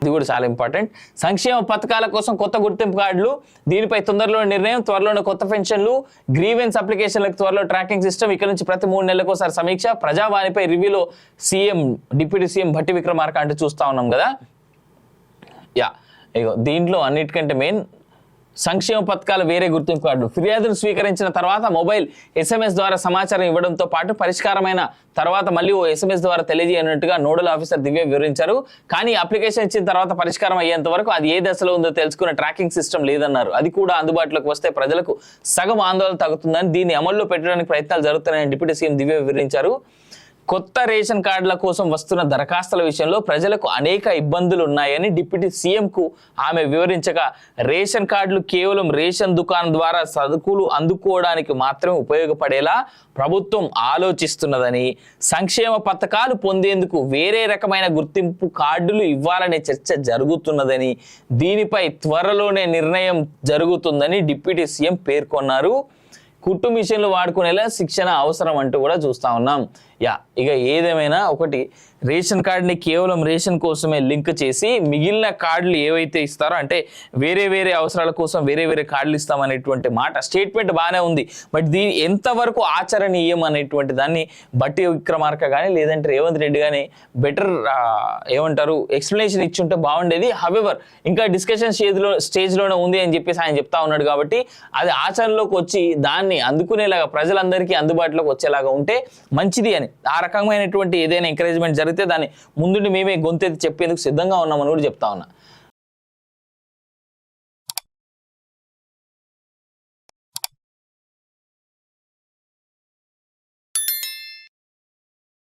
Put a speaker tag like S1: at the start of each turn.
S1: ఇది కూడా చాలా ఇంపార్టెంట్. సంక్షేమ పథకాల కోసం కొత్త గుర్తింపు కార్డులు, దీనిపై తొందరలో నిర్ణయం, త్వరలోనే కొత్త పెన్షన్లు, గ్రీవెన్స్ అప్లికేషన్లకు త్వరలో ట్రాకింగ్ సిస్టమ్, ఇక్కడ నుంచి ప్రతి 3 నెలలకు ఒకసారి సమీక్ష, ప్రజావాణిపై రివ్యూలో CM deputy CM Bhatti Vikramarka అంటే చూస్తా ఉన్నాం కదా. ఇగో దీంట్లో అన్నిటికంటే మెయిన్ సంక్షేమ పథకాల వేరే గుర్తింపు కార్డు. ఫిర్యాదును స్వీకరించిన తర్వాత మొబైల్ SMS ద్వారా సమాచారం ఇవ్వడంతో పాటు పరిష్కారమైన తర్వాత మళ్ళీ ఓ SMS ద్వారా తెలియజేయనట్టుగా నోడల్ ఆఫీసర్ దివ్య వివరించారు. కానీ అప్లికేషన్ ఇచ్చిన తర్వాత పరిష్కారం అయ్యేంత వరకు అది ఏ దశలో ఉందో తెలుసుకునే ట్రాకింగ్ సిస్టమ్ లేదన్నారు. అది కూడా అందుబాటులోకి వస్తే ప్రజలకు సగం ఆందోళన తగ్గుతుందని, దీన్ని అమల్లో పెట్టడానికి ప్రయత్నాలు జరుగుతున్నాయని డిప్యూటీ సీఎం దివ్య వివరించారు. కొత్త రేషన్ కార్డుల కోసం వస్తున్న దరఖాస్తుల విషయంలో ప్రజలకు అనేక ఇబ్బందులు ఉన్నాయని డిప్యూటీ సీఎంకు ఆమె వివరించగా, రేషన్ కార్డులు కేవలం రేషన్ దుకాణం ద్వారా సరుకులు అందుకోవడానికి మాత్రమే ఉపయోగపడేలా ప్రభుత్వం ఆలోచిస్తున్నదని, సంక్షేమ పథకాలు పొందేందుకు వేరే రకమైన గుర్తింపు కార్డులు ఇవ్వాలనే చర్చ జరుగుతున్నదని, దీనిపై త్వరలోనే నిర్ణయం జరుగుతుందని డిప్యూటీ సీఎం పేర్కొన్నారు. కుట్టు మిషన్లు వాడుకునేలా శిక్షణ అవసరం అంటూ కూడా చూస్తా ఉన్నాం. ఇక ఏదేమైనా ఒకటి, రేషన్ కార్డుని కేవలం రేషన్ కోసమే లింక్ చేసి మిగిలిన కార్డులు ఏవైతే ఇస్తారో, అంటే వేరే వేరే అవసరాల కోసం వేరే వేరే కార్డులు ఇస్తామనేటువంటి మాట స్టేట్మెంట్ బాగానే ఉంది. బట్ దీని ఎంతవరకు ఆచరణీయం అనేటువంటి దాన్ని భట్టి విక్రమార్క కానీ లేదంటే రేవంత్ రెడ్డి కానీ బెటర్ ఎక్స్ప్లెనేషన్ ఇచ్చి ఉంటే బాగుండేది. హవెవర్ ఇంకా డిస్కషన్ స్టేజ్లోనే ఉంది అని చెప్పేసి ఆయన చెప్తా ఉన్నాడు. కాబట్టి అది ఆచరణలోకి వచ్చి దాన్ని అందుకునేలాగా ప్రజలందరికీ అందుబాటులోకి వచ్చేలాగా ఉంటే మంచిది అని, ఆ రకమైనటువంటి ఏదైనా ఎంకరేజ్మెంట్ జరిగితే దాన్ని ముందుండి మేమే గొంతెత్తి చెప్పేందుకు సిద్ధంగా ఉన్నామని కూడా చెప్తా ఉన్నా.